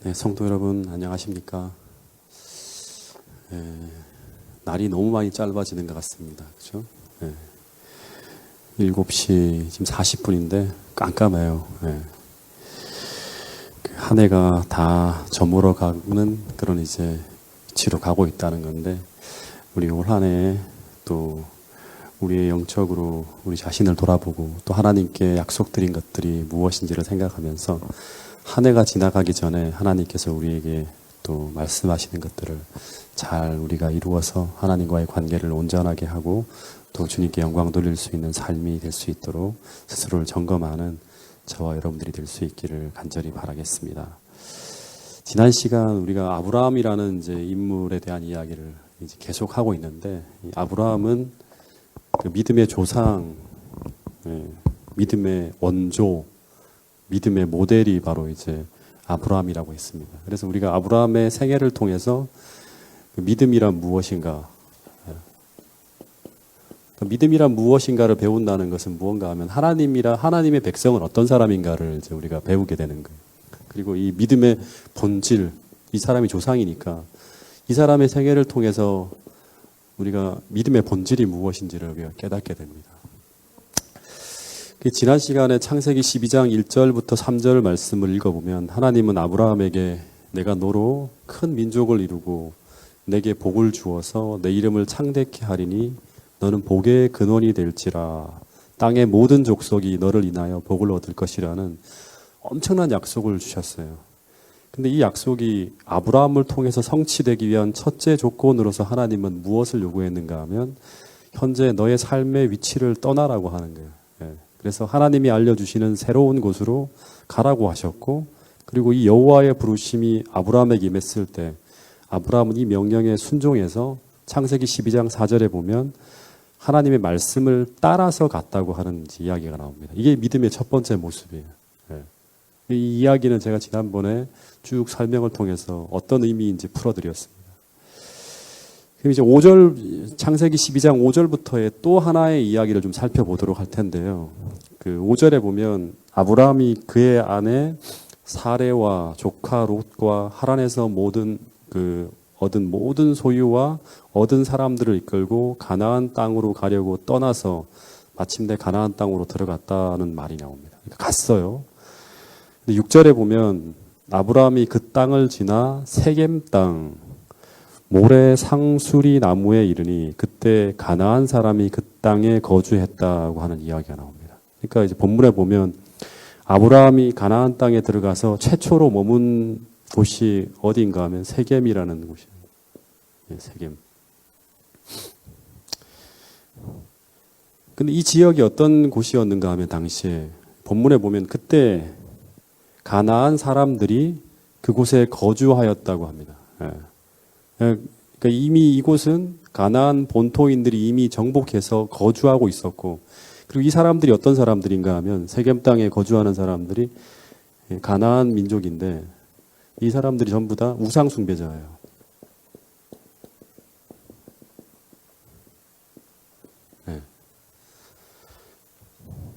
네, 성도 여러분 안녕하십니까? 날이 너무 많이 짧아지는 것 같습니다. 그렇죠? 7시 지금 40분인데 깜깜해요. 한 해가 다 저물어 가는 그런 이제 위치로 가고 있다는 건데, 우리 올 한 해 또 우리의 영적으로 우리 자신을 돌아보고 또 하나님께 약속드린 것들이 무엇인지를 생각하면서 한 해가 지나가기 전에 하나님께서 우리에게 또 말씀하시는 것들을 잘 우리가 이루어서 하나님과의 관계를 온전하게 하고 또 주님께 영광 돌릴 수 있는 삶이 될 수 있도록 스스로를 점검하는 저와 여러분들이 될 수 있기를 간절히 바라겠습니다. 지난 시간 우리가 아브라함이라는 이제 인물에 대한 이야기를 이제 계속 하고 있는데, 이 아브라함은 그 믿음의 조상, 믿음의 원조, 믿음의 모델이 바로 이제 아브라함이라고 했습니다. 그래서 우리가 아브라함의 생애를 통해서 그 믿음이란 무엇인가, 그 믿음이란 무엇인가를 배운다는 것은 무언가 하면 하나님의 백성은 어떤 사람인가를 이제 우리가 배우게 되는 거예요. 그리고 이 믿음의 본질, 이 사람이 조상이니까 이 사람의 생애를 통해서 우리가 믿음의 본질이 무엇인지를 우리가 깨닫게 됩니다. 지난 시간에 창세기 12장 1절부터 3절 말씀을 읽어보면, 하나님은 아브라함에게 내가 너로 큰 민족을 이루고 내게 복을 주어서 내 이름을 창대케 하리니 너는 복의 근원이 될지라, 땅의 모든 족속이 너를 인하여 복을 얻을 것이라는 엄청난 약속을 주셨어요. 근데 이 약속이 아브라함을 통해서 성취되기 위한 첫째 조건으로서 하나님은 무엇을 요구했는가 하면, 현재 너의 삶의 위치를 떠나라고 하는 거예요. 그래서 하나님이 알려주시는 새로운 곳으로 가라고 하셨고, 그리고 이 여호와의 부르심이 아브라함에게 임했을 때 아브라함은 이 명령에 순종해서 창세기 12장 4절에 보면 하나님의 말씀을 따라서 갔다고 하는 이야기가 나옵니다. 이게 믿음의 첫 번째 모습이에요. 이 이야기는 제가 지난번에 쭉 설명을 통해서 어떤 의미인지 풀어드렸습니다. 그럼 이제 5절, 창세기 12장 5절부터의 또 하나의 이야기를 좀 살펴보도록 할 텐데요. 그 5절에 보면 아브라함이 그의 아내 사레와 조카 롯과 하란에서 얻은 모든 소유와 얻은 사람들을 이끌고 가나안 땅으로 가려고 떠나서 마침내 가나안 땅으로 들어갔다는 말이 나옵니다. 그러니까 갔어요. 근데 6절에 보면 아브라함이 그 땅을 지나 세겜 땅 모래 상수리 나무에 이르니 그때 가나안 사람이 그 땅에 거주했다고 하는 이야기가 나옵니다. 그러니까 이제 본문에 보면 아브라함이 가나안 땅에 들어가서 최초로 머문 곳이 어디인가 하면 세겜이라는 곳이에요. 세겜. 근데 이 지역이 어떤 곳이었는가 하면, 당시에 본문에 보면 그때 가나안 사람들이 그곳에 거주하였다고 합니다. 그러니까 이미 이곳은 가나안 본토인들이 이미 정복해서 거주하고 있었고, 그리고 이 사람들이 어떤 사람들인가 하면 세겜 땅에 거주하는 사람들이 가나안 민족인데, 이 사람들이 전부 다 우상 숭배자예요.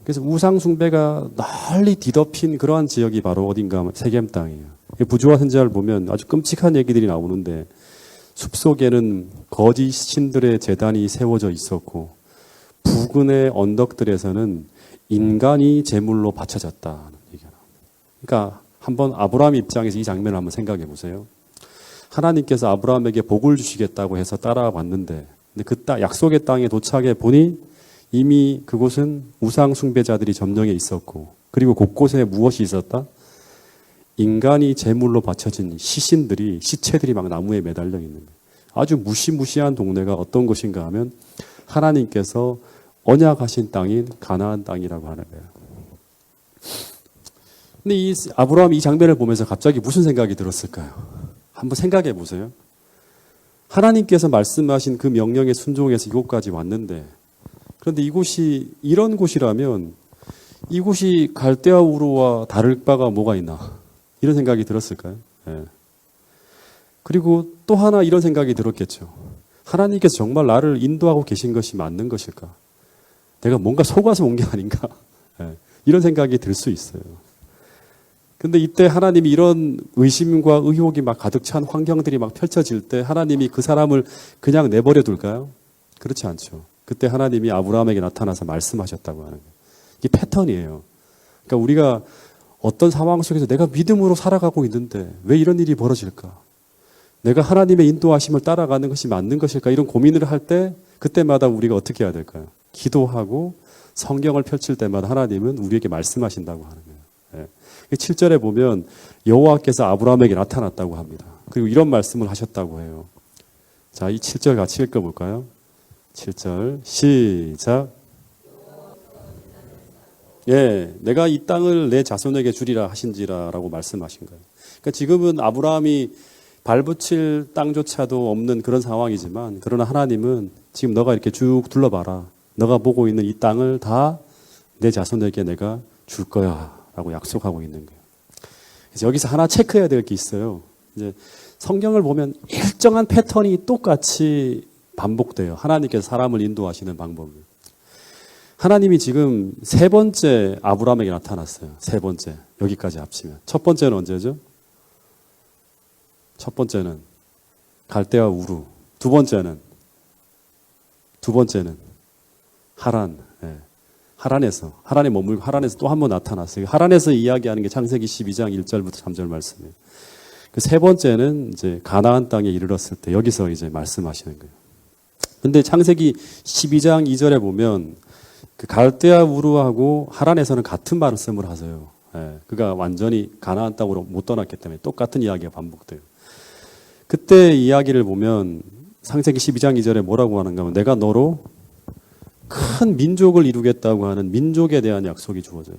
그래서 우상 숭배가 널리 뒤덮인 그러한 지역이 바로 어딘가 하면 세겜 땅이에요. 부조와 선지자를 보면 아주 끔찍한 얘기들이 나오는데, 숲속에는 거짓 신들의 제단이 세워져 있었고 부근의 언덕들에서는 인간이 제물로 바쳐졌다는 얘기가 나옵니다. 그러니까 한번 아브라함 입장에서 이 장면을 한번 생각해 보세요. 하나님께서 아브라함에게 복을 주시겠다고 해서 따라왔는데, 근데 그 약속의 땅에 도착해 보니 이미 그곳은 우상 숭배자들이 점령해 있었고, 그리고 곳곳에 무엇이 있었다? 인간이 제물로 바쳐진 시체들이 막 나무에 매달려 있는 거예요. 아주 무시무시한 동네가 어떤 곳인가 하면 하나님께서 언약하신 땅인 가나안 땅이라고 하는 거예요. 근데 이 아브라함이 이 장면을 보면서 갑자기 무슨 생각이 들었을까요? 한번 생각해 보세요. 하나님께서 말씀하신 그 명령에 순종해서 이곳까지 왔는데, 그런데 이곳이 이런 곳이라면 이곳이 갈대아 우르와 다를 바가 뭐가 있나, 이런 생각이 들었을까요? 그리고 또 하나 이런 생각이 들었겠죠. 하나님께서 정말 나를 인도하고 계신 것이 맞는 것일까? 내가 뭔가 속아서 온 게 아닌가? 이런 생각이 들 수 있어요. 근데 이때 하나님이 이런 의심과 의혹이 막 가득 찬 환경들이 막 펼쳐질 때 하나님이 그 사람을 그냥 내버려 둘까요? 그렇지 않죠. 그때 하나님이 아브라함에게 나타나서 말씀하셨다고 하는 거예요. 이게 패턴이에요. 그러니까 우리가 어떤 상황 속에서 내가 믿음으로 살아가고 있는데 왜 이런 일이 벌어질까? 내가 하나님의 인도하심을 따라가는 것이 맞는 것일까? 이런 고민을 할 때 그때마다 우리가 어떻게 해야 될까요? 기도하고 성경을 펼칠 때마다 하나님은 우리에게 말씀하신다고 하는 거예요. 7절에 보면 여호와께서 아브라함에게 나타났다고 합니다. 그리고 이런 말씀을 하셨다고 해요. 자, 이 7절 같이 읽어볼까요? 7절 시작. 예, 내가 이 땅을 내 자손에게 주리라 하신지라라고 말씀하신 거예요. 그러니까 지금은 아브라함이 발붙일 땅조차도 없는 그런 상황이지만 그러나 하나님은 지금 너가 이렇게 쭉 둘러봐라. 너가 보고 있는 이 땅을 다 내 자손에게 내가 줄 거야 라고 약속하고 있는 거예요. 그래서 여기서 하나 체크해야 될 게 있어요. 이제 성경을 보면 일정한 패턴이 똑같이 반복돼요. 하나님께서 사람을 인도하시는 방법을. 하나님이 지금 세 번째 아브라함에게 나타났어요. 세 번째. 여기까지 합치면. 첫 번째는 언제죠? 첫 번째는 갈대아 우루. 두 번째는 하란. 예. 하란에 머물고 하란에서 또 한 번 나타났어요. 하란에서 이야기하는 게 창세기 12장 1절부터 3절 말씀이에요. 그 세 번째는 이제 가나안 땅에 이르렀을 때 여기서 이제 말씀하시는 거예요. 근데 창세기 12장 2절에 보면 그 갈대아 우루하고 하란에서는 같은 말씀을 하세요. 예. 그가 완전히 가나안 땅으로 못 떠났기 때문에 똑같은 이야기가 반복돼요. 그때 이야기를 보면 창세기 12장 2절에 뭐라고 하는가 하면 내가 너로 큰 민족을 이루겠다고 하는 민족에 대한 약속이 주어져요.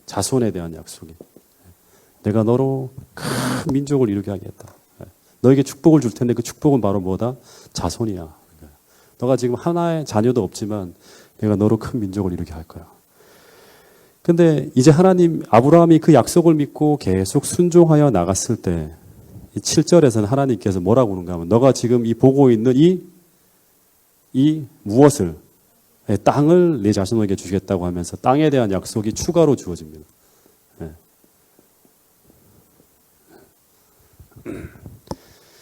자손에 대한 약속이. 내가 너로 큰 민족을 이루게 하겠다. 너에게 축복을 줄 텐데 그 축복은 바로 뭐다? 자손이야. 너가 지금 하나의 자녀도 없지만 내가 너로 큰 민족을 이루게 할 거야. 근데 이제 하나님, 아브라함이 그 약속을 믿고 계속 순종하여 나갔을 때 7절에서는 하나님께서 뭐라고 하는가 하면 너가 지금 이 보고 있는 이 무엇을 땅을 내 자손에게 주겠다고 하면서 땅에 대한 약속이 추가로 주어집니다.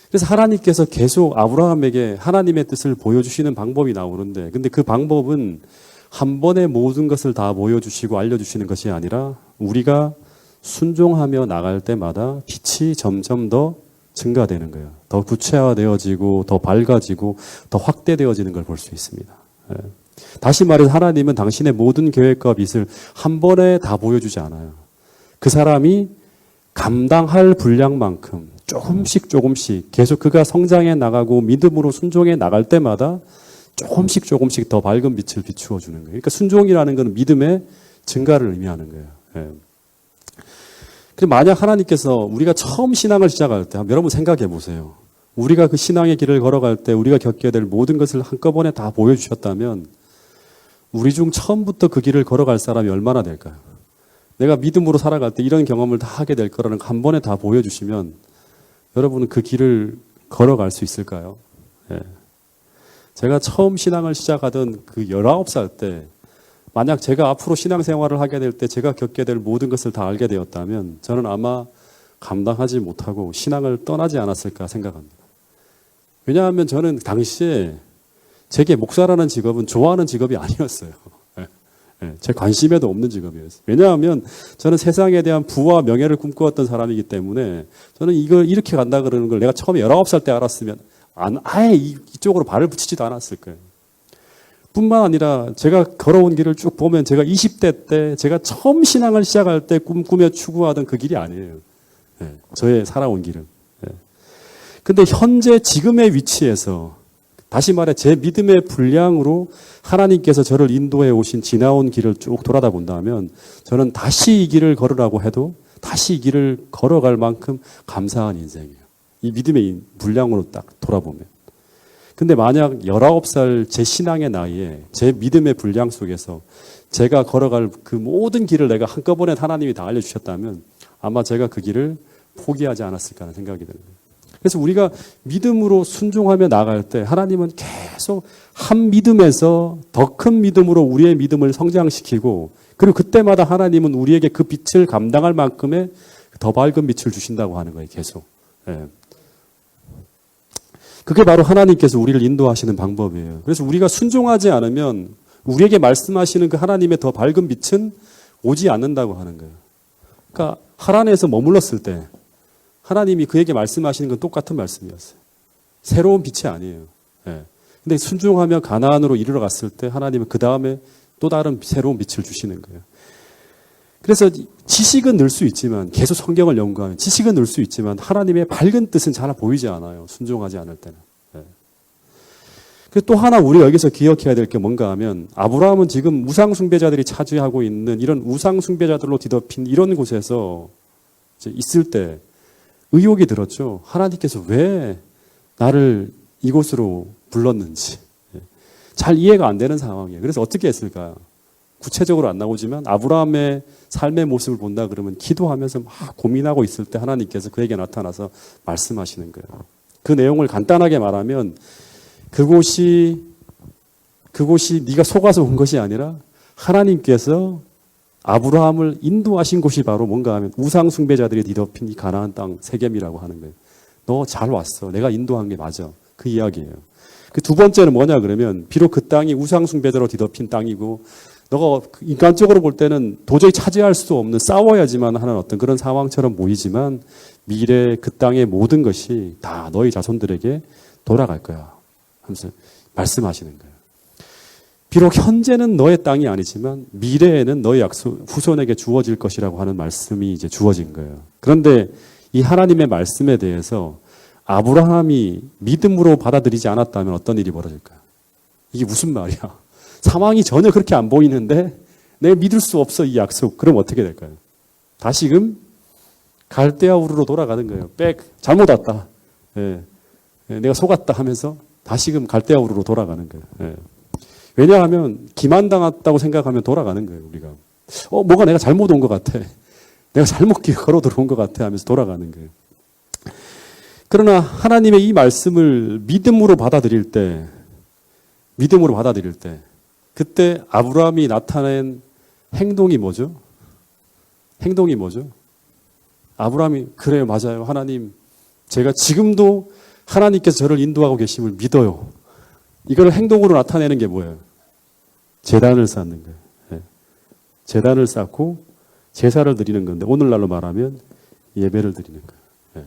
그래서 하나님께서 계속 아브라함에게 하나님의 뜻을 보여주시는 방법이 나오는데 근데 그 방법은 한 번에 모든 것을 다 보여주시고 알려주시는 것이 아니라 우리가 순종하며 나갈 때마다 빛이 점점 더 증가되는 거예요. 더 구체화되어지고 더 밝아지고 더 확대되어지는 걸 볼 수 있습니다. 다시 말해서 하나님은 당신의 모든 계획과 빛을 한 번에 다 보여주지 않아요. 그 사람이 감당할 분량만큼 조금씩 계속 그가 성장해 나가고 믿음으로 순종해 나갈 때마다 조금씩 더 밝은 빛을 비추어 주는 거예요. 그러니까 순종이라는 것은 믿음의 증가를 의미하는 거예요. 그리고 만약 하나님께서 우리가 처음 신앙을 시작할 때 여러분 생각해 보세요. 우리가 그 신앙의 길을 걸어갈 때 우리가 겪게 될 모든 것을 한꺼번에 다 보여주셨다면 우리 중 처음부터 그 길을 걸어갈 사람이 얼마나 될까요? 내가 믿음으로 살아갈 때 이런 경험을 다 하게 될 거라는 거 한 번에 다 보여주시면 여러분은 그 길을 걸어갈 수 있을까요? 제가 처음 신앙을 시작하던 그 19살 때 만약 제가 앞으로 신앙생활을 하게 될 때 제가 겪게 될 모든 것을 다 알게 되었다면 저는 아마 감당하지 못하고 신앙을 떠나지 않았을까 생각합니다. 왜냐하면 저는 당시에 제게 목사라는 직업은 좋아하는 직업이 아니었어요. 제 관심에도 없는 직업이었어요. 왜냐하면 저는 세상에 대한 부와 명예를 꿈꾸었던 사람이기 때문에 저는 이걸 이렇게 간다 그러는 걸 내가 처음에 19살 때 알았으면 아예 이쪽으로 발을 붙이지도 않았을 거예요. 뿐만 아니라 제가 걸어온 길을 쭉 보면 제가 20대 때 제가 처음 신앙을 시작할 때 꿈꾸며 추구하던 그 길이 아니에요. 저의 살아온 길은. 근데 현재 지금의 위치에서 다시 말해 제 믿음의 분량으로 하나님께서 저를 인도해 오신 지나온 길을 쭉 돌아다 본다면 저는 다시 이 길을 걸으라고 해도 다시 이 길을 걸어갈 만큼 감사한 인생이에요. 이 믿음의 분량으로 딱 돌아보면. 근데 만약 19살 제 신앙의 나이에 제 믿음의 분량 속에서 제가 걸어갈 그 모든 길을 내가 한꺼번에 하나님이 다 알려주셨다면 아마 제가 그 길을 포기하지 않았을까 하는 생각이 듭니다. 그래서 우리가 믿음으로 순종하며 나아갈 때 하나님은 계속 한 믿음에서 더 큰 믿음으로 우리의 믿음을 성장시키고, 그리고 그때마다 하나님은 우리에게 그 빛을 감당할 만큼의 더 밝은 빛을 주신다고 하는 거예요, 계속. 예. 그게 바로 하나님께서 우리를 인도하시는 방법이에요. 그래서 우리가 순종하지 않으면 우리에게 말씀하시는 그 하나님의 더 밝은 빛은 오지 않는다고 하는 거예요. 그러니까 하란에서 머물렀을 때 하나님이 그에게 말씀하시는 건 똑같은 말씀이었어요. 새로운 빛이 아니에요. 예. 근데 순종하며 가나안으로 이르러 갔을 때 하나님은 그 다음에 또 다른 새로운 빛을 주시는 거예요. 그래서 지식은 늘 수 있지만, 계속 성경을 연구하면 지식은 늘 수 있지만 하나님의 밝은 뜻은 잘 보이지 않아요. 순종하지 않을 때는. 예. 그리고 또 하나 우리가 여기서 기억해야 될 게 뭔가 하면, 아브라함은 지금 우상 숭배자들이 차지하고 있는 이런 우상 숭배자들로 뒤덮인 이런 곳에서 이제 있을 때 의혹이 들었죠. 하나님께서 왜 나를 이곳으로 불렀는지. 예. 잘 이해가 안 되는 상황이에요. 그래서 어떻게 했을까요? 구체적으로 안 나오지만 아브라함의 삶의 모습을 본다 그러면 기도하면서 막 고민하고 있을 때 하나님께서 그에게 나타나서 말씀하시는 거예요. 그 내용을 간단하게 말하면 그곳이 네가 속아서 온 것이 아니라 하나님께서 아브라함을 인도하신 곳이 바로 뭔가 하면 우상 숭배자들이 뒤덮인 이 가나안 땅 세겜이라고 하는 거예요. 너 잘 왔어. 내가 인도한 게 맞아. 그 이야기예요. 그 두 번째는 뭐냐 그러면, 비록 그 땅이 우상 숭배자로 뒤덮인 땅이고 너가 인간적으로 볼 때는 도저히 차지할 수 없는, 싸워야지만 하는 어떤 그런 상황처럼 보이지만 미래 그 땅의 모든 것이 다 너희 자손들에게 돌아갈 거야 하면서 말씀하시는 거예요. 비록 현재는 너의 땅이 아니지만 미래에는 너의 후손에게 주어질 것이라고 하는 말씀이 이제 주어진 거예요. 그런데 이 하나님의 말씀에 대해서 아브라함이 믿음으로 받아들이지 않았다면 어떤 일이 벌어질까요? 이게 무슨 말이야? 상황이 전혀 그렇게 안 보이는데 내가 믿을 수 없어 이 약속. 그럼 어떻게 될까요? 다시금 갈대아 우르로 돌아가는 거예요. 잘못 왔다. 예. 내가 속았다 하면서 다시금 갈대아 우르로 돌아가는 거예요. 예. 왜냐하면 기만당했다고 생각하면 돌아가는 거예요. 우리가 뭐가 내가 잘못 온 것 같아. 내가 잘못 걸어 들어온 것 같아 하면서 돌아가는 거예요. 그러나 하나님의 이 말씀을 믿음으로 받아들일 때 그때 아브라함이 나타낸 행동이 뭐죠? 아브라함이 그래요, 맞아요. 하나님, 제가 지금도 하나님께서 저를 인도하고 계심을 믿어요. 이걸 행동으로 나타내는 게 뭐예요? 제단을 쌓는 거예요. 네. 제단을 쌓고 제사를 드리는 건데, 오늘날로 말하면 예배를 드리는 거예요. 네.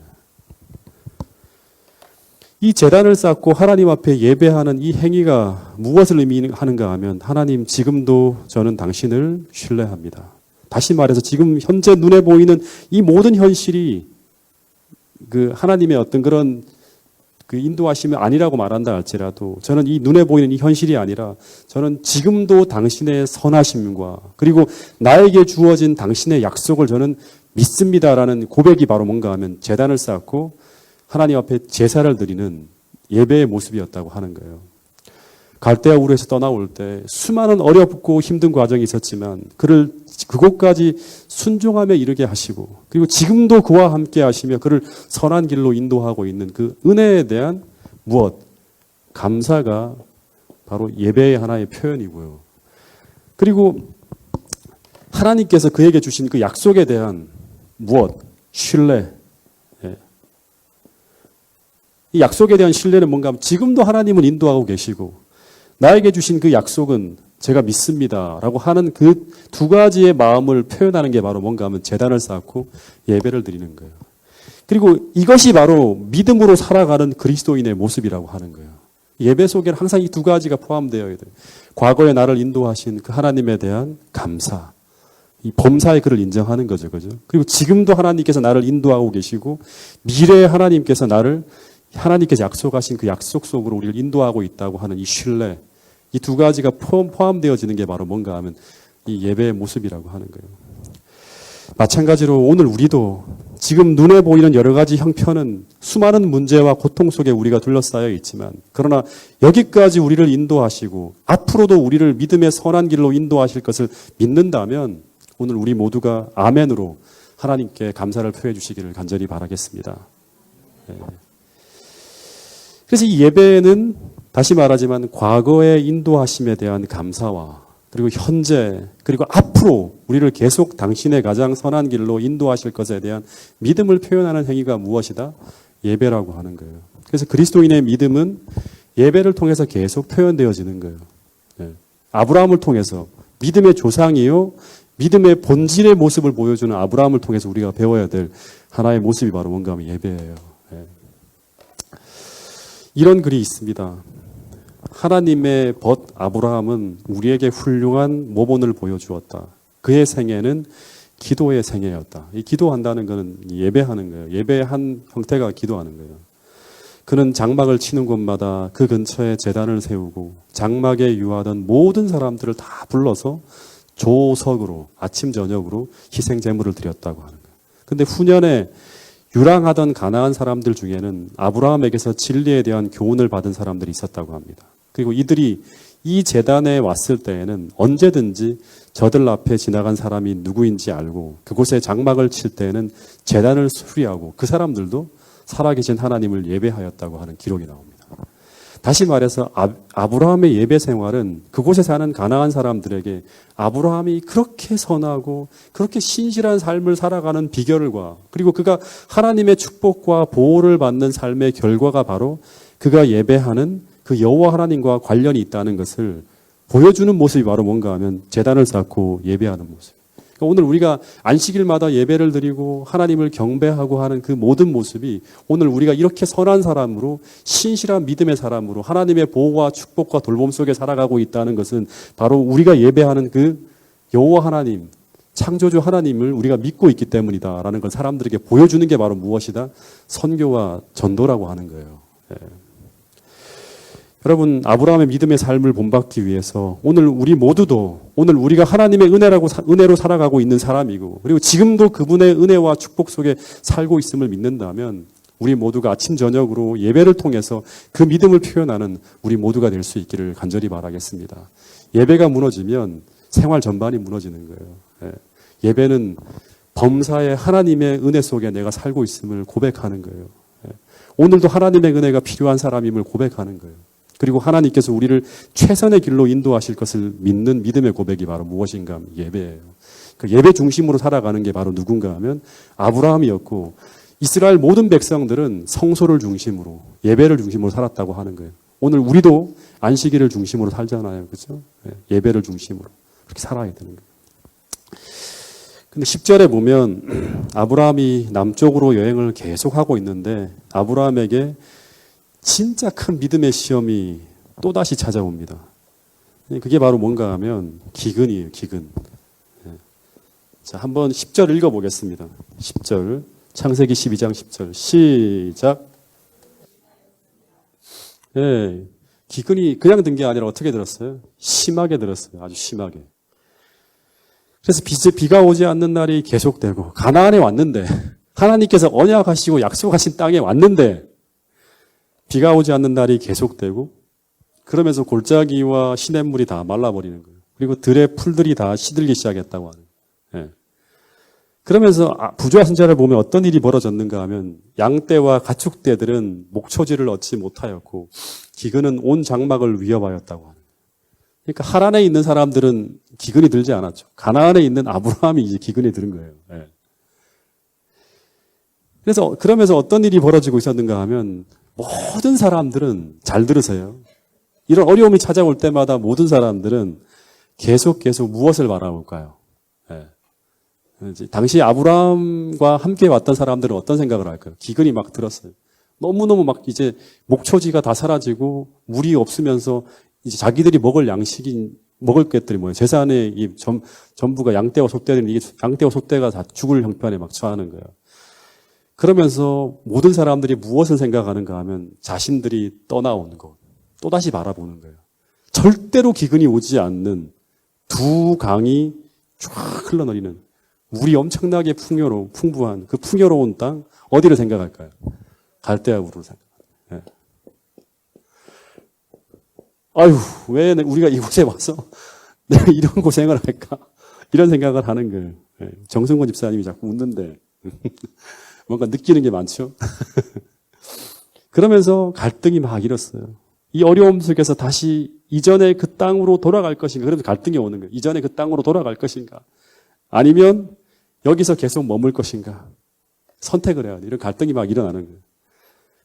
이 제단을 쌓고 하나님 앞에 예배하는 이 행위가 무엇을 의미하는가 하면, 하나님, 지금도 저는 당신을 신뢰합니다. 다시 말해서 지금 현재 눈에 보이는 이 모든 현실이 그 하나님의 어떤 그런 그 인도하심이 아니라고 말한다 할지라도, 저는 이 눈에 보이는 이 현실이 아니라 저는 지금도 당신의 선하심과 그리고 나에게 주어진 당신의 약속을 저는 믿습니다라는 고백이 바로 뭔가 하면 제단을 쌓고 하나님 앞에 제사를 드리는 예배의 모습이었다고 하는 거예요. 갈대아 우르에서 떠나올 때 수많은 어렵고 힘든 과정이 있었지만 그를 그곳까지 순종하며 이르게 하시고, 그리고 지금도 그와 함께 하시며 그를 선한 길로 인도하고 있는 그 은혜에 대한 무엇? 감사가 바로 예배의 하나의 표현이고요. 그리고 하나님께서 그에게 주신 그 약속에 대한 무엇? 신뢰. 이 약속에 대한 신뢰는 뭔가 하면 지금도 하나님은 인도하고 계시고 나에게 주신 그 약속은 제가 믿습니다라고 하는 그 두 가지의 마음을 표현하는 게 바로 뭔가 하면 제단을 쌓고 예배를 드리는 거예요. 그리고 이것이 바로 믿음으로 살아가는 그리스도인의 모습이라고 하는 거예요. 예배 속에는 항상 이 두 가지가 포함되어야 돼요. 과거에 나를 인도하신 그 하나님에 대한 감사, 이 범사의 그를 인정하는 거죠, 그죠? 그리고 지금도 하나님께서 나를 인도하고 계시고 미래에 하나님께서 하나님께서 약속하신 그 약속 속으로 우리를 인도하고 있다고 하는 이 신뢰, 이 두 가지가 포함되어지는 게 바로 뭔가 하면 이 예배의 모습이라고 하는 거예요. 마찬가지로 오늘 우리도 지금 눈에 보이는 여러 가지 형편은 수많은 문제와 고통 속에 우리가 둘러싸여 있지만, 그러나 여기까지 우리를 인도하시고 앞으로도 우리를 믿음의 선한 길로 인도하실 것을 믿는다면 오늘 우리 모두가 아멘으로 하나님께 감사를 표해 주시기를 간절히 바라겠습니다. 네. 그래서 이 예배는 다시 말하지만 과거의 인도하심에 대한 감사와 그리고 현재 그리고 앞으로 우리를 계속 당신의 가장 선한 길로 인도하실 것에 대한 믿음을 표현하는 행위가 무엇이다? 예배라고 하는 거예요. 그래서 그리스도인의 믿음은 예배를 통해서 계속 표현되어지는 거예요. 아브라함을 통해서 믿음의 조상이요 믿음의 본질의 모습을 보여주는 아브라함을 통해서 우리가 배워야 될 하나의 모습이 바로 뭔가 하면 예배예요. 이런 글이 있습니다. 하나님의 벗 아브라함은 우리에게 훌륭한 모본을 보여주었다. 그의 생애는 기도의 생애였다. 이 기도한다는 것은 예배하는 거예요. 예배의 한 형태가 기도하는 거예요. 그는 장막을 치는 곳마다 그 근처에 제단을 세우고 장막에 유하던 모든 사람들을 다 불러서 조석으로 아침 저녁으로 희생 제물을 드렸다고 하는 거예요. 근데 후년에 유랑하던 가나안 사람들 중에는 아브라함에게서 진리에 대한 교훈을 받은 사람들이 있었다고 합니다. 그리고 이들이 이 제단에 왔을 때에는 언제든지 저들 앞에 지나간 사람이 누구인지 알고 그곳에 장막을 칠 때에는 제단을 수리하고 그 사람들도 살아계신 하나님을 예배하였다고 하는 기록이 나옵니다. 다시 말해서 아브라함의 예배 생활은 그곳에 사는 가나안 사람들에게 아브라함이 그렇게 선하고 그렇게 신실한 삶을 살아가는 비결과 그리고 그가 하나님의 축복과 보호를 받는 삶의 결과가 바로 그가 예배하는 그 여호와 하나님과 관련이 있다는 것을 보여주는 모습이 바로 뭔가 하면 제단을 쌓고 예배하는 모습. 그러니까 오늘 우리가 안식일마다 예배를 드리고 하나님을 경배하고 하는 그 모든 모습이 오늘 우리가 이렇게 선한 사람으로 신실한 믿음의 사람으로 하나님의 보호와 축복과 돌봄 속에 살아가고 있다는 것은 바로 우리가 예배하는 그 여호와 하나님, 창조주 하나님을 우리가 믿고 있기 때문이다라는 걸 사람들에게 보여주는 게 바로 무엇이다? 선교와 전도라고 하는 거예요. 여러분, 아브라함의 믿음의 삶을 본받기 위해서 오늘 우리 모두도 오늘 우리가 하나님의 은혜로 살아가고 있는 사람이고 그리고 지금도 그분의 은혜와 축복 속에 살고 있음을 믿는다면 우리 모두가 아침 저녁으로 예배를 통해서 그 믿음을 표현하는 우리 모두가 될 수 있기를 간절히 바라겠습니다. 예배가 무너지면 생활 전반이 무너지는 거예요. 예배는 범사의 하나님의 은혜 속에 내가 살고 있음을 고백하는 거예요. 오늘도 하나님의 은혜가 필요한 사람임을 고백하는 거예요. 그리고 하나님께서 우리를 최선의 길로 인도하실 것을 믿는 믿음의 고백이 바로 무엇인가 하면 예배예요. 그 예배 중심으로 살아가는 게 바로 누군가 하면 아브라함이었고 이스라엘 모든 백성들은 성소를 중심으로 예배를 중심으로 살았다고 하는 거예요. 오늘 우리도 안식일을 중심으로 살잖아요. 그렇죠? 예배를 중심으로 그렇게 살아야 되는 거예요. 근데 10절에 보면 아브라함이 남쪽으로 여행을 계속하고 있는데 아브라함에게 진짜 큰 믿음의 시험이 또다시 찾아옵니다. 그게 바로 뭔가 하면 기근이에요, 기근. 자, 한번 10절 읽어보겠습니다. 10절. 창세기 12장 10절. 시작. 예. 기근이 그냥 든 게 아니라 어떻게 들었어요? 심하게 들었어요. 아주 심하게. 그래서 비가 오지 않는 날이 계속되고, 가나안에 왔는데, 하나님께서 언약하시고 약속하신 땅에 왔는데, 비가 오지 않는 날이 계속되고 그러면서 골짜기와 시냇물이 다 말라버리는 거예요. 그리고 들의 풀들이 다 시들기 시작했다고 하는 거예요. 그러면서 부조와 순자를 보면 어떤 일이 벌어졌는가 하면 양떼와 가축떼들은 목초지를 얻지 못하였고 기근은 온 장막을 위협하였다고 하는 거예요. 그러니까 하란에 있는 사람들은 기근이 들지 않았죠. 가나안에 있는 아브라함이 이제 기근이 들은 거예요. 그래서 그러면서 어떤 일이 벌어지고 있었는가 하면 모든 사람들은 잘 들으세요. 이런 어려움이 찾아올 때마다 모든 사람들은 계속 무엇을 바라볼까요? 당시 아브라함과 함께 왔던 사람들은 어떤 생각을 할까요? 기근이 막 들었어요. 너무너무 막 이제 목초지가 다 사라지고 물이 없으면서 이제 자기들이 먹을 것들이 뭐예요? 재산의 전부가 양떼와 소떼들이 양떼와 소떼가 다 죽을 형편에 막 처하는 거예요. 그러면서 모든 사람들이 무엇을 생각하는가 하면 자신들이 떠나온 곳, 또다시 바라보는 거예요. 절대로 기근이 오지 않는 두 강이 쫙 흘러내리는 물이 엄청나게 풍부한 그 풍요로운 땅, 어디를 생각할까요? 갈대아우르를 생각합니다. 아유, 왜 우리가 이곳에 와서 내가 이런 고생을 할까? 이런 생각을 하는 거예요. 정승권 집사님이 자꾸 웃는데 뭔가 느끼는 게 많죠. 그러면서 갈등이 막 일었어요. 이 어려움 속에서 다시 이전에 그 땅으로 돌아갈 것인가? 그러면서 갈등이 오는 거예요. 이전에 그 땅으로 돌아갈 것인가? 아니면 여기서 계속 머물 것인가? 선택을 해야 돼. 이런 갈등이 막 일어나는 거예요.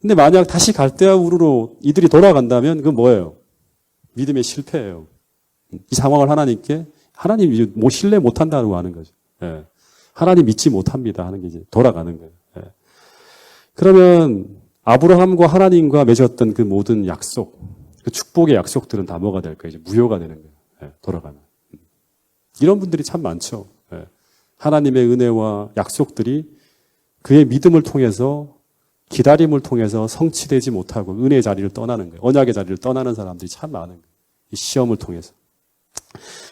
근데 만약 다시 갈대아 우르로 이들이 돌아간다면 그건 뭐예요? 믿음의 실패예요. 이 상황을 하나님 뭐 신뢰 못한다고 하는 거죠. 예. 하나님 믿지 못합니다 하는 게 이제 돌아가는 거예요. 예. 그러면 아브라함과 하나님과 맺었던 그 모든 약속, 그 축복의 약속들은 다 뭐가 될 거예요? 이제 무효가 되는 거예요. 예. 돌아가면. 이런 분들이 참 많죠. 예. 하나님의 은혜와 약속들이 그의 믿음을 통해서 기다림을 통해서 성취되지 못하고 은혜의 자리를 떠나는 거예요. 언약의 자리를 떠나는 사람들이 참 많은 거예요. 이 시험을 통해서.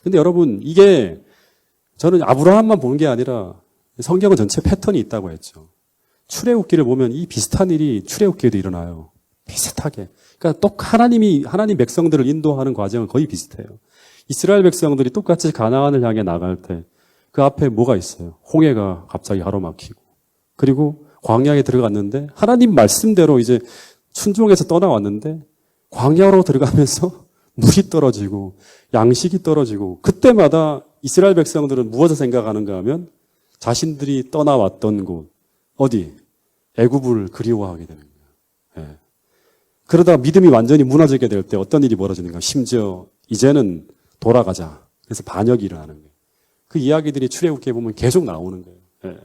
근데 여러분, 이게 저는 아브라함만 보는 게 아니라 성경은 전체 패턴이 있다고 했죠. 출애굽기를 보면 이 비슷한 일이 출애굽기에도 일어나요. 비슷하게. 그러니까 하나님 백성들을 인도하는 과정은 거의 비슷해요. 이스라엘 백성들이 똑같이 가나안을 향해 나갈 때 그 앞에 뭐가 있어요? 홍해가 갑자기 가로막히고 그리고 광야에 들어갔는데 하나님 말씀대로 이제 순종해서 떠나왔는데 광야로 들어가면서 물이 떨어지고 양식이 떨어지고 그때마다 이스라엘 백성들은 무엇을 생각하는가 하면 자신들이 떠나왔던 곳 어디? 애굽을 그리워하게 되는 거예요. 예. 그러다 믿음이 완전히 무너지게 될 때 어떤 일이 벌어지는가? 심지어 이제는 돌아가자. 그래서 반역이 일어나는 거예요. 그 이야기들이 출애굽기에 보면 계속 나오는 거예요. 예.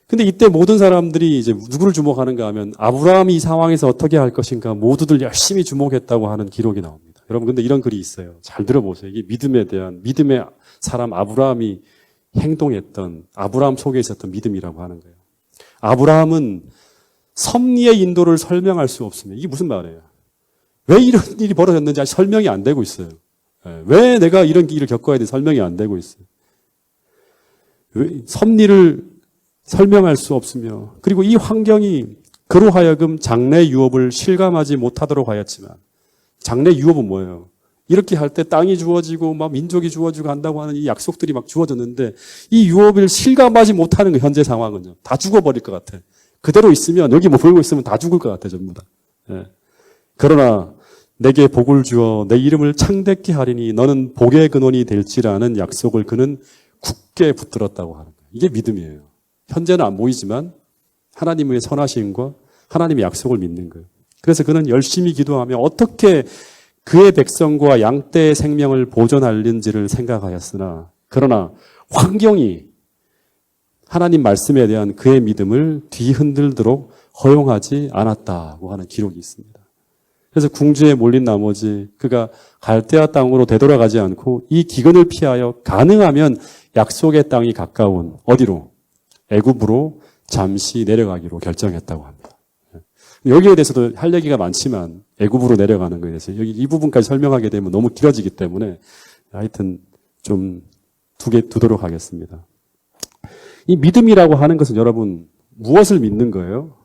근데 이때 모든 사람들이 이제 누구를 주목하는가 하면 아브라함이 이 상황에서 어떻게 할 것인가 모두들 열심히 주목했다고 하는 기록이 나옵니다. 여러분 근데 이런 글이 있어요. 잘 들어보세요. 이게 믿음의 사람 아브라함이 행동했던 아브라함 속에 있었던 믿음이라고 하는 거예요. 아브라함은 섭리의 인도를 설명할 수 없으면 이게 무슨 말이에요? 왜 이런 일이 벌어졌는지 아직 설명이 안 되고 있어요. 왜 내가 이런 일을 겪어야 돼 설명이 안 되고 있어요. 왜 섭리를 설명할 수 없으며 그리고 이 환경이 그로 하여금 장래 유업을 실감하지 못하도록 하였지만 장래 유업은 뭐예요? 이렇게 할 때 땅이 주어지고 막 민족이 주어지고 한다고 하는 이 약속들이 막 주어졌는데 이 유업을 실감하지 못하는 거 현재 상황은요. 다 죽어버릴 것 같아. 그대로 있으면 여기 뭐 보이고 있으면 다 죽을 것 같아 전부 다. 예. 그러나 내게 복을 주어 내 이름을 창대케 하리니 너는 복의 근원이 될지라는 약속을 그는 굳게 붙들었다고 하는 거예요. 이게 믿음이에요. 현재는 안 보이지만 하나님의 선하심과 하나님의 약속을 믿는 거예요. 그래서 그는 열심히 기도하며 어떻게 그의 백성과 양떼의 생명을 보존하는지를 생각하였으나 그러나 환경이 하나님 말씀에 대한 그의 믿음을 뒤흔들도록 허용하지 않았다고 하는 기록이 있습니다. 그래서 궁지에 몰린 나머지 그가 갈대아 땅으로 되돌아가지 않고 이 기근을 피하여 가능하면 약속의 땅이 가까운 어디로? 애굽으로 잠시 내려가기로 결정했다고 합니다. 여기에 대해서도 할 얘기가 많지만 애굽으로 내려가는 것에 대해서 여기 이 부분까지 설명하게 되면 너무 길어지기 때문에 하여튼 좀 두도록 하겠습니다. 이 믿음이라고 하는 것은 여러분 무엇을 믿는 거예요?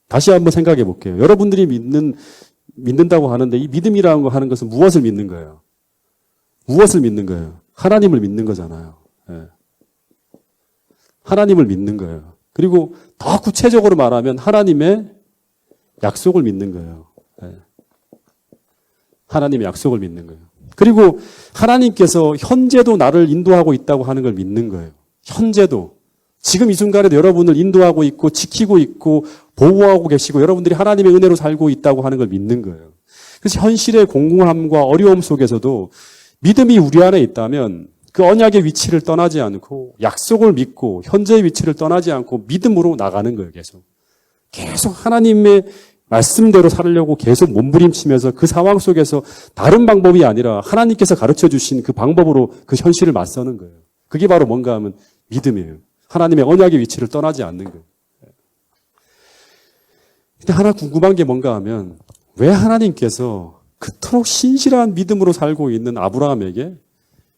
다시 한번 생각해 볼게요. 여러분들이 믿는다고 하는데 이 믿음이라고 하는 것은 무엇을 믿는 거예요? 무엇을 믿는 거예요? 하나님을 믿는 거잖아요. 예. 하나님을 믿는 거예요. 그리고 더 구체적으로 말하면 하나님의 약속을 믿는 거예요. 예. 하나님의 약속을 믿는 거예요. 그리고 하나님께서 현재도 나를 인도하고 있다고 하는 걸 믿는 거예요. 현재도. 지금 이 순간에도 여러분을 인도하고 있고 지키고 있고 보호하고 계시고 여러분들이 하나님의 은혜로 살고 있다고 하는 걸 믿는 거예요. 그래서 현실의 공공함과 어려움 속에서도 믿음이 우리 안에 있다면 그 언약의 위치를 떠나지 않고 약속을 믿고 현재의 위치를 떠나지 않고 믿음으로 나가는 거예요. 계속 하나님의 말씀대로 살려고 계속 몸부림치면서 그 상황 속에서 다른 방법이 아니라 하나님께서 가르쳐 주신 그 방법으로 그 현실을 맞서는 거예요. 그게 바로 뭔가 하면 믿음이에요. 하나님의 언약의 위치를 떠나지 않는 거예요. 근데 하나 궁금한 게 뭔가 하면 왜 하나님께서 그토록 신실한 믿음으로 살고 있는 아브라함에게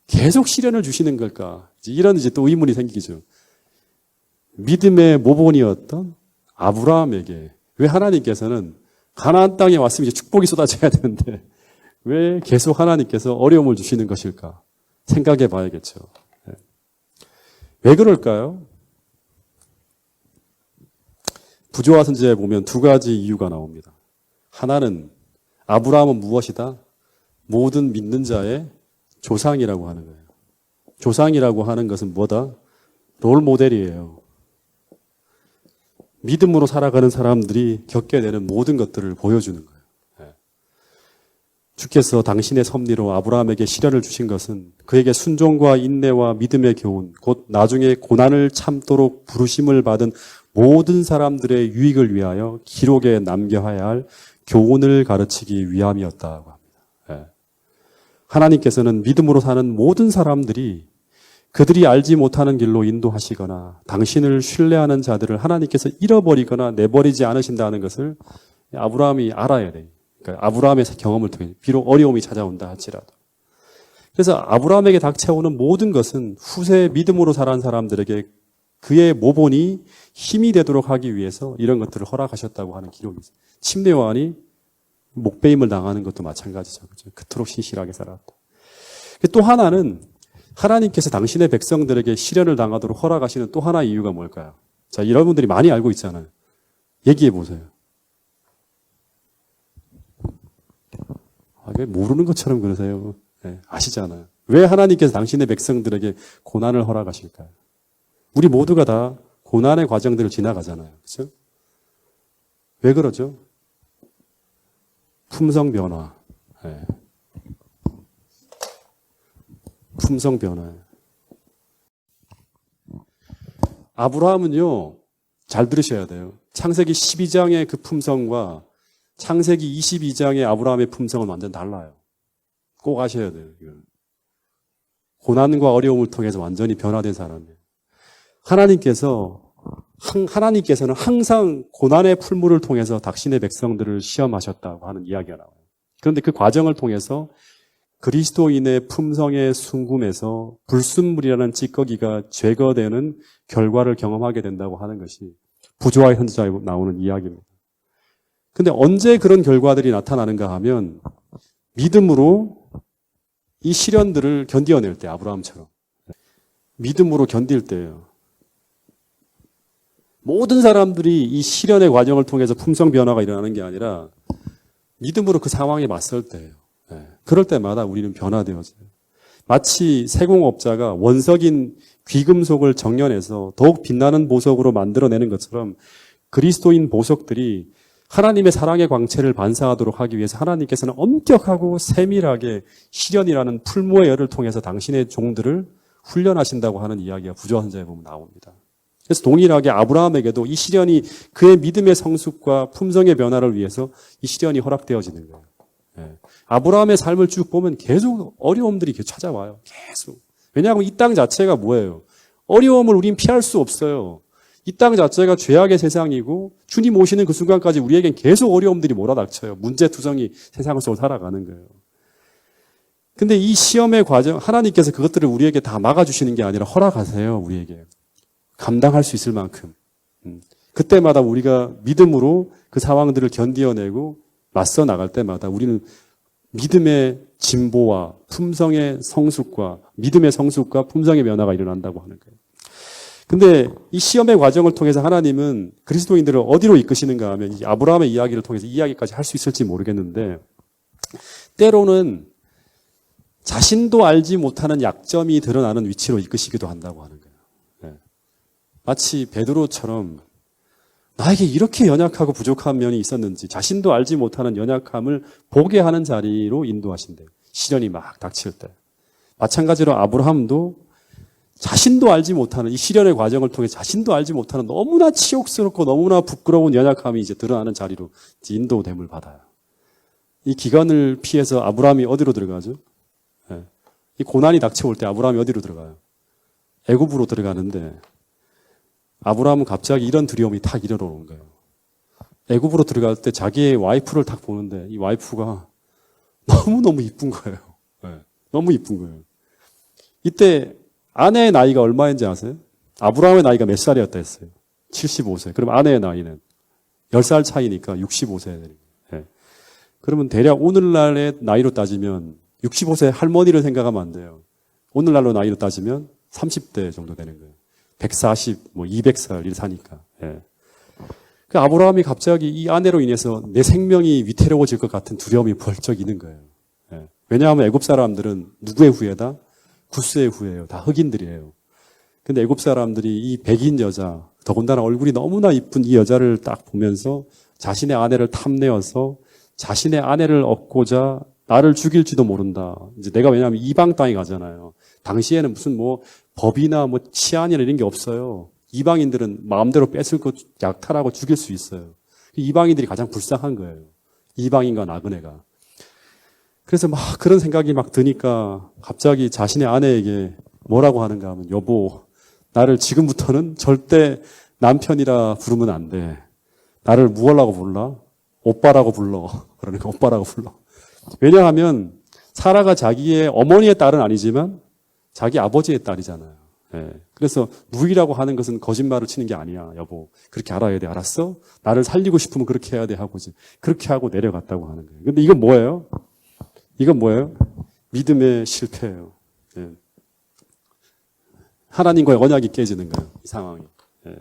계속 시련을 주시는 걸까? 이런 이제 또 의문이 생기죠. 믿음의 모본이었던 아브라함에게 왜 하나님께서는 가나안 땅에 왔으면 이제 축복이 쏟아져야 되는데 왜 계속 하나님께서 어려움을 주시는 것일까? 생각해 봐야겠죠. 왜 그럴까요? 부조화 선지자에 보면 두 가지 이유가 나옵니다. 하나는 아브라함은 무엇이다? 모든 믿는 자의 조상이라고 하는 거예요. 조상이라고 하는 것은 뭐다? 롤 모델이에요. 믿음으로 살아가는 사람들이 겪게 되는 모든 것들을 보여주는 거예요. 주께서 당신의 섭리로 아브라함에게 시련을 주신 것은 그에게 순종과 인내와 믿음의 교훈, 곧 나중에 고난을 참도록 부르심을 받은 모든 사람들의 유익을 위하여 기록에 남겨야 할 교훈을 가르치기 위함이었다고 합니다. 하나님께서는 믿음으로 사는 모든 사람들이 그들이 알지 못하는 길로 인도하시거나 당신을 신뢰하는 자들을 하나님께서 잃어버리거나 내버리지 않으신다는 것을 아브라함이 알아야 돼요. 그러니까 아브라함의 경험을 통해 비록 어려움이 찾아온다 할지라도. 그래서 아브라함에게 닥쳐오는 모든 것은 후세 믿음으로 살아온 사람들에게 그의 모본이 힘이 되도록 하기 위해서 이런 것들을 허락하셨다고 하는 기록이 있어요. 침례 요한이 목베임을 당하는 것도 마찬가지죠. 그렇죠? 그토록 신실하게 살았다. 또 하나는 하나님께서 당신의 백성들에게 시련을 당하도록 허락하시는 또 하나의 이유가 뭘까요? 자, 여러분들이 많이 알고 있잖아요. 얘기해 보세요. 왜 모르는 것처럼 그러세요? 네, 아시잖아요. 왜 하나님께서 당신의 백성들에게 고난을 허락하실까요? 우리 모두가 다 고난의 과정들을 지나가잖아요. 그렇죠? 왜 그러죠? 품성 변화. 네. 품성 변화. 아브라함은요, 잘 들으셔야 돼요. 창세기 12장의 그 품성과 창세기 22장의 아브라함의 품성은 완전 달라요. 꼭 아셔야 돼요. 이건. 고난과 어려움을 통해서 완전히 변화된 사람이에요. 하나님께서는 항상 고난의 풀물을 통해서 당신의 백성들을 시험하셨다고 하는 이야기가 나와요. 그런데 그 과정을 통해서 그리스도인의 품성의 순금에서 불순물이라는 찌꺼기가 제거되는 결과를 경험하게 된다고 하는 것이 부조화의 선지자에 나오는 이야기입니다. 근데 언제 그런 결과들이 나타나는가 하면 믿음으로 이 시련들을 견뎌낼 때, 아브라함처럼. 믿음으로 견딜 때예요. 모든 사람들이 이 시련의 과정을 통해서 품성 변화가 일어나는 게 아니라 믿음으로 그 상황에 맞설 때예요. 그럴 때마다 우리는 변화되어져요. 마치 세공업자가 원석인 귀금속을 정련해서 더욱 빛나는 보석으로 만들어내는 것처럼 그리스도인 보석들이 하나님의 사랑의 광채를 반사하도록 하기 위해서 하나님께서는 엄격하고 세밀하게 시련이라는 풀무의 열을 통해서 당신의 종들을 훈련하신다고 하는 이야기가 부조화 선지자에 보면 나옵니다. 그래서 동일하게 아브라함에게도 이 시련이 그의 믿음의 성숙과 품성의 변화를 위해서 이 시련이 허락되어지는 거예요. 아브라함의 삶을 쭉 보면 계속 어려움들이 찾아와요. 계속. 왜냐하면 이 땅 자체가 뭐예요? 어려움을 우린 피할 수 없어요. 이 땅 자체가 죄악의 세상이고 주님 오시는 그 순간까지 우리에겐 계속 어려움들이 몰아닥쳐요. 문제투성이 세상을 속으로 살아가는 거예요. 근데 이 시험의 과정, 하나님께서 그것들을 우리에게 다 막아주시는 게 아니라 허락하세요. 우리에게. 감당할 수 있을 만큼. 그때마다 우리가 믿음으로 그 상황들을 견디어내고 맞서 나갈 때마다 우리는 믿음의 진보와 품성의 성숙과 믿음의 성숙과 품성의 변화가 일어난다고 하는 거예요. 근데 이 시험의 과정을 통해서 하나님은 그리스도인들을 어디로 이끄시는가 하면 이 아브라함의 이야기를 통해서 이 이야기까지 할 수 있을지 모르겠는데 때로는 자신도 알지 못하는 약점이 드러나는 위치로 이끄시기도 한다고 하는 거예요. 마치 베드로처럼 나에게 이렇게 연약하고 부족한 면이 있었는지 자신도 알지 못하는 연약함을 보게 하는 자리로 인도하신대요. 시련이 막 닥칠 때. 마찬가지로 아브라함도 자신도 알지 못하는 이 시련의 과정을 통해 자신도 알지 못하는 너무나 치욕스럽고 너무나 부끄러운 연약함이 이제 드러나는 자리로 이제 인도됨을 받아요. 이 기간을 피해서 아브라함이 어디로 들어가죠? 이 고난이 닥쳐올 때 아브라함이 어디로 들어가요? 애굽으로 들어가는데 아브라함은 갑자기 이런 두려움이 탁 일어나는 거예요. 애굽으로 들어갈 때 자기의 와이프를 딱 보는데 이 와이프가 너무너무 이쁜 거예요. 너무 이쁜 거예요. 이때 아내의 나이가 얼마인지 아세요? 아브라함의 나이가 몇 살이었다 했어요? 75세. 그럼 아내의 나이는 10살 차이니까 65세 되는 거예요. 그러면 대략 오늘날의 나이로 따지면 65세 할머니를 생각하면 안 돼요. 오늘날로 나이로 따지면 30대 정도 되는 거예요. 140, 200살을 사니까. 그 아브라함이 갑자기 이 아내로 인해서 내 생명이 위태로워질 것 같은 두려움이 벌쩍 있는 거예요. 예. 왜냐하면 애굽 사람들은 누구의 후예다? 구스의 후예예요. 다 흑인들이에요. 근데 애굽 사람들이 이 백인 여자, 더군다나 얼굴이 너무나 이쁜 이 여자를 딱 보면서 자신의 아내를 탐내어서 자신의 아내를 얻고자 나를 죽일지도 모른다. 이제 내가 왜냐하면 이방 땅에 가잖아요. 당시에는 무슨 뭐 법이나 뭐 치안이나 이런 게 없어요. 이방인들은 마음대로 뺏을 것 약탈하고 죽일 수 있어요. 이방인들이 가장 불쌍한 거예요. 이방인과 나그네가. 그래서 막 그런 생각이 막 드니까 갑자기 자신의 아내에게 뭐라고 하는가 하면 여보, 나를 지금부터는 절대 남편이라 부르면 안 돼. 나를 무엇라고 불러? 오빠라고 불러. 그러니까 오빠라고 불러. 왜냐하면 사라가 자기의 어머니의 딸은 아니지만 자기 아버지의 딸이잖아요. 예. 그래서 누이라고 하는 것은 거짓말을 치는 게 아니야, 여보. 그렇게 알아야 돼, 알았어? 나를 살리고 싶으면 그렇게 해야 돼 하고 그렇게 하고 내려갔다고 하는 거예요. 근데 이건 뭐예요? 이건 뭐예요? 믿음의 실패예요. 예. 하나님과의 언약이 깨지는 거예요, 이 상황이. 예.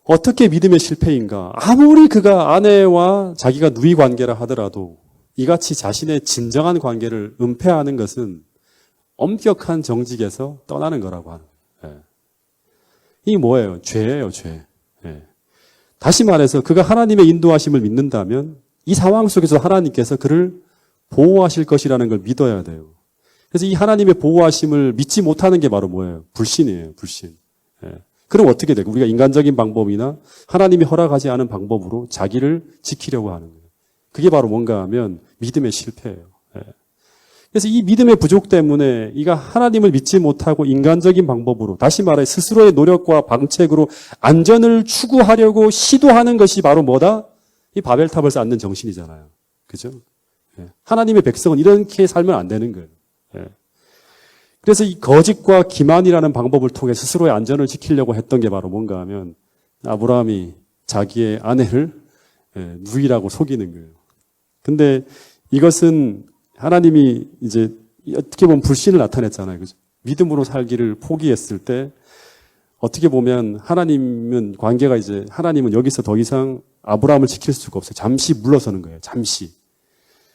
어떻게 믿음의 실패인가? 아무리 그가 아내와 자기가 누이 관계라 하더라도 이같이 자신의 진정한 관계를 은폐하는 것은 엄격한 정직에서 떠나는 거라고 하는 거예요. 예. 이게 뭐예요? 죄예요, 죄. 예. 다시 말해서 그가 하나님의 인도하심을 믿는다면 이 상황 속에서 하나님께서 그를 보호하실 것이라는 걸 믿어야 돼요. 그래서 이 하나님의 보호하심을 믿지 못하는 게 바로 뭐예요? 불신이에요, 불신. 예. 그럼 어떻게 돼요? 우리가 인간적인 방법이나 하나님이 허락하지 않은 방법으로 자기를 지키려고 하는 거예요. 그게 바로 뭔가 하면 믿음의 실패예요. 예. 그래서 이 믿음의 부족 때문에 이가 하나님을 믿지 못하고 인간적인 방법으로, 다시 말해 스스로의 노력과 방책으로 안전을 추구하려고 시도하는 것이 바로 뭐다? 이 바벨탑을 쌓는 정신이잖아요. 그죠? 예. 하나님의 백성은 이렇게 살면 안 되는 거예요. 예. 그래서 이 거짓과 기만이라는 방법을 통해 스스로의 안전을 지키려고 했던 게 바로 뭔가 하면 아브라함이 자기의 아내를 누이라고 속이는 거예요. 근데 이것은 하나님이 이제 어떻게 보면 불신을 나타냈잖아요. 그죠? 믿음으로 살기를 포기했을 때 어떻게 보면 하나님은 관계가 이제 하나님은 여기서 더 이상 아브라함을 지킬 수가 없어요. 잠시 물러서는 거예요. 잠시.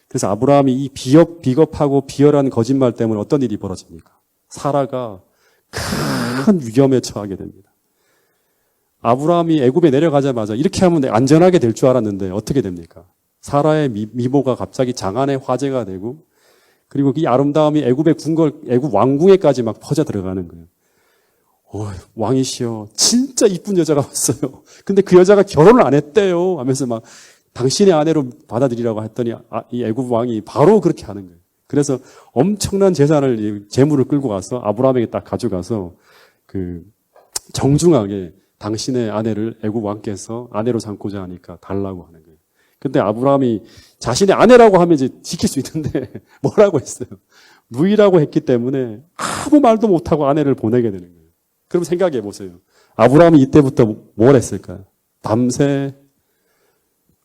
그래서 아브라함이 이 비겁하고 비열한 거짓말 때문에 어떤 일이 벌어집니까? 사라가 큰 위험에 처하게 됩니다. 아브라함이 애굽에 내려가자마자 이렇게 하면 안전하게 될 줄 알았는데 어떻게 됩니까? 사라의 미모가 갑자기 장안의 화제가 되고 그리고 이 아름다움이 애굽의 애굽 왕궁에까지 막 퍼져 들어가는 거예요. 왕이시여, 진짜 이쁜 여자가 왔어요. 근데 그 여자가 결혼을 안 했대요. 하면서 막 당신의 아내로 받아들이라고 했더니 이 애굽 왕이 바로 그렇게 하는 거예요. 그래서 엄청난 재물을 끌고 가서 아브라함에게 딱 가져가서 그 정중하게 당신의 아내를 애굽 왕께서 아내로 삼고자 하니까 달라고 하는 거예요. 근데 아브라함이 자신의 아내라고 하면 이제 지킬 수 있는데 뭐라고 했어요? 누이라고 했기 때문에 아무 말도 못하고 아내를 보내게 되는 거예요. 그럼 생각해 보세요. 아브라함이 이때부터 뭘 했을까요? 밤새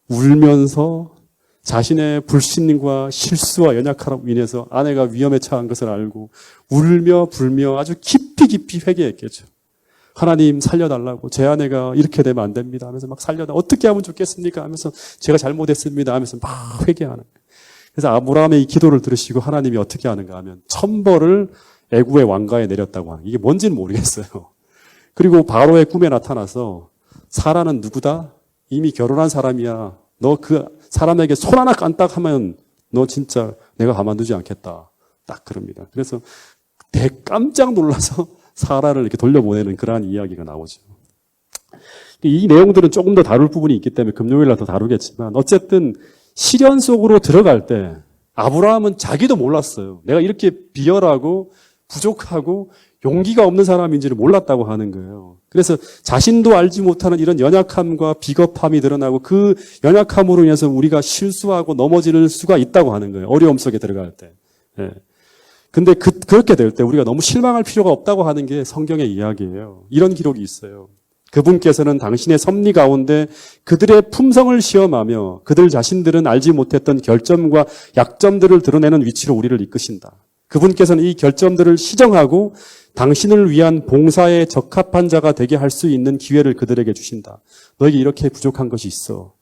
울면서 자신의 불신과 실수와 연약함으로 인해서 아내가 위험에 처한 것을 알고 울며 불며 아주 깊이 회개했겠죠. 하나님 살려달라고, 제 아내가 이렇게 되면 안 됩니다 하면서 막 어떻게 하면 좋겠습니까 하면서 제가 잘못했습니다 하면서 막 회개하는 거예요. 그래서 아브라함의 이 기도를 들으시고 하나님이 어떻게 하는가 하면 천벌을 애굽의 왕가에 내렸다고 하는, 이게 뭔지는 모르겠어요. 그리고 바로의 꿈에 나타나서 사라는 누구다? 이미 결혼한 사람이야. 너 그 사람에게 손 하나 깜빡하면 너 진짜 내가 가만두지 않겠다. 딱 그럽니다. 그래서 깜짝 놀라서 사라를 이렇게 돌려보내는 그러한 이야기가 나오죠. 이 내용들은 조금 더 다룰 부분이 있기 때문에 금요일 날 더 다루겠지만 어쨌든 시련 속으로 들어갈 때 아브라함은 자기도 몰랐어요. 내가 이렇게 비열하고 부족하고 용기가 없는 사람인지를 몰랐다고 하는 거예요. 그래서 자신도 알지 못하는 이런 연약함과 비겁함이 드러나고 그 연약함으로 인해서 우리가 실수하고 넘어질 수가 있다고 하는 거예요. 어려움 속에 들어갈 때. 예. 근데 그렇게 될 때 우리가 너무 실망할 필요가 없다고 하는 게 성경의 이야기예요. 이런 기록이 있어요. 그분께서는 당신의 섭리 가운데 그들의 품성을 시험하며 그들 자신들은 알지 못했던 결점과 약점들을 드러내는 위치로 우리를 이끄신다. 그분께서는 이 결점들을 시정하고 당신을 위한 봉사에 적합한 자가 되게 할 수 있는 기회를 그들에게 주신다. 너에게 이렇게 부족한 것이 있어.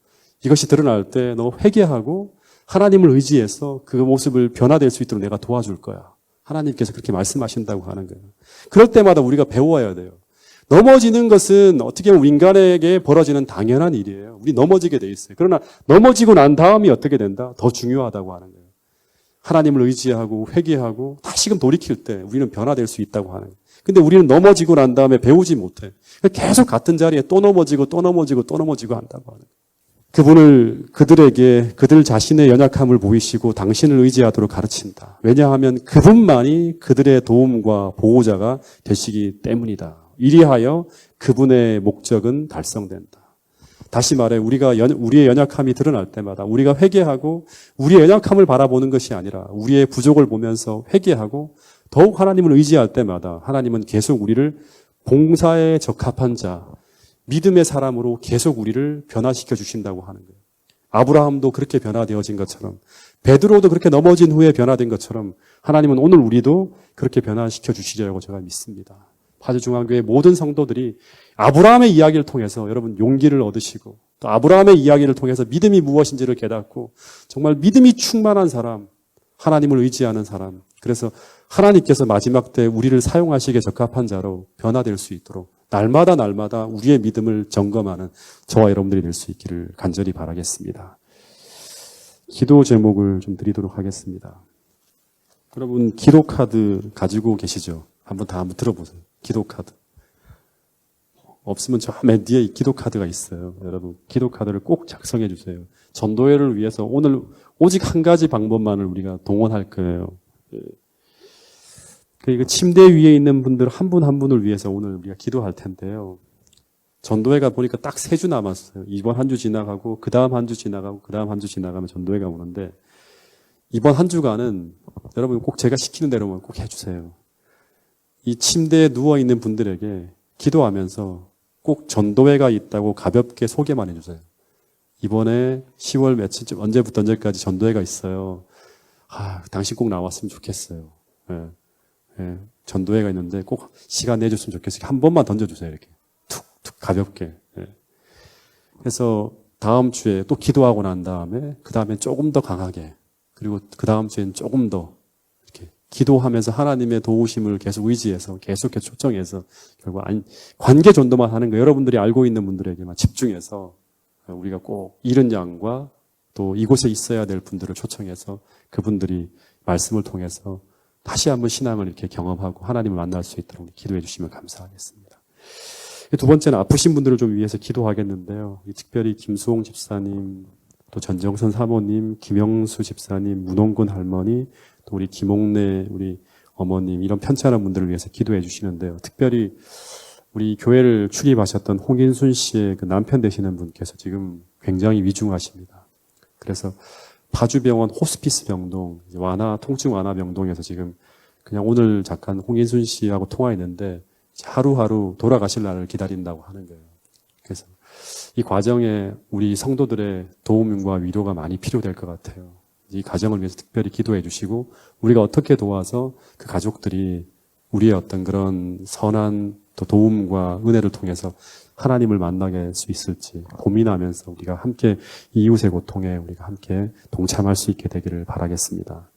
이것이 드러날 때 너 회개하고 하나님을 의지해서 그 모습을 변화될 수 있도록 내가 도와줄 거야. 하나님께서 그렇게 말씀하신다고 하는 거예요. 그럴 때마다 우리가 배워야 돼요. 넘어지는 것은 어떻게 보면 인간에게 벌어지는 당연한 일이에요. 우리 넘어지게 돼 있어요. 그러나 넘어지고 난 다음이 어떻게 된다? 더 중요하다고 하는 거예요. 하나님을 의지하고 회개하고 다시금 돌이킬 때 우리는 변화될 수 있다고 하는 거예요. 근데 우리는 넘어지고 난 다음에 배우지 못해. 계속 같은 자리에 또 넘어지고 또 넘어지고 또 넘어지고 한다고 하는 거예요. 그분을 그들에게 그들 자신의 연약함을 보이시고 당신을 의지하도록 가르친다. 왜냐하면 그분만이 그들의 도움과 보호자가 되시기 때문이다. 이리하여 그분의 목적은 달성된다. 다시 말해 우리의 연약함이 드러날 때마다 우리가 회개하고 우리의 연약함을 바라보는 것이 아니라 우리의 부족을 보면서 회개하고 더욱 하나님을 의지할 때마다 하나님은 계속 우리를 봉사에 적합한 자, 믿음의 사람으로 계속 우리를 변화시켜 주신다고 하는 거예요. 아브라함도 그렇게 변화되어진 것처럼 베드로도 그렇게 넘어진 후에 변화된 것처럼 하나님은 오늘 우리도 그렇게 변화시켜 주시려고 제가 믿습니다. 파주중앙교회 모든 성도들이 아브라함의 이야기를 통해서 여러분 용기를 얻으시고 또 아브라함의 이야기를 통해서 믿음이 무엇인지를 깨닫고 정말 믿음이 충만한 사람, 하나님을 의지하는 사람, 그래서 하나님께서 마지막 때 우리를 사용하시기에 적합한 자로 변화될 수 있도록 날마다 우리의 믿음을 점검하는 저와 여러분들이 될 수 있기를 간절히 바라겠습니다. 기도 제목을 좀 드리도록 하겠습니다. 여러분 기도 카드 가지고 계시죠? 한번 들어보세요. 기도 카드. 없으면 저 맨 뒤에 기도 카드가 있어요. 여러분 기도 카드를 꼭 작성해 주세요. 전도회를 위해서 오늘 오직 한 가지 방법만을 우리가 동원할 거예요. 그 침대 위에 있는 분들 한 분 한 분을 위해서 오늘 우리가 기도할 텐데요. 전도회가 보니까 딱 3주 남았어요. 이번 한 주 지나가고 그 다음 한 주 지나가고 그 다음 한 주 지나가면 전도회가 오는데 이번 한 주간은 여러분 꼭 제가 시키는 대로만 꼭 해주세요. 이 침대에 누워있는 분들에게 기도하면서 꼭 전도회가 있다고 가볍게 소개만 해주세요. 이번에 10월 며칠쯤 언제부터 언제까지 전도회가 있어요. 당신 꼭 나왔으면 좋겠어요. 예, 전도회가 있는데 꼭 시간 내줬으면 좋겠어요. 한 번만 던져주세요. 이렇게 툭툭 가볍게. 예. 그래서 다음 주에 또 기도하고 난 다음에 그 다음에 조금 더 강하게 그리고 그 다음 주엔 조금 더 이렇게 기도하면서 하나님의 도우심을 계속 의지해서 계속해서 초청해서 결국 관계 전도만 하는 거 여러분들이 알고 있는 분들에게만 집중해서 우리가 꼭 잃은 양과 또 이곳에 있어야 될 분들을 초청해서 그분들이 말씀을 통해서 다시 한번 신앙을 이렇게 경험하고 하나님을 만날 수 있도록 기도해 주시면 감사하겠습니다. 두 번째는 아프신 분들을 좀 위해서 기도하겠는데요. 특별히 김수홍 집사님, 또 전정선 사모님, 김영수 집사님, 문홍근 할머니, 또 우리 김옥래 우리 어머님 이런 편찮은 분들을 위해서 기도해 주시는데요. 특별히 우리 교회를 출입하셨던 홍인순 씨의 그 남편 되시는 분께서 지금 굉장히 위중하십니다. 그래서 파주병원 호스피스 병동, 통증 완화 병동에서 지금 그냥 오늘 잠깐 홍인순 씨하고 통화했는데 하루하루 돌아가실 날을 기다린다고 하는 거예요. 그래서 이 과정에 우리 성도들의 도움과 위로가 많이 필요될 것 같아요. 이 가정을 위해서 특별히 기도해 주시고 우리가 어떻게 도와서 그 가족들이 우리의 어떤 그런 선한 또 도움과 은혜를 통해서 하나님을 만나게 할 수 있을지 고민하면서 우리가 함께 이웃의 고통에 우리가 함께 동참할 수 있게 되기를 바라겠습니다.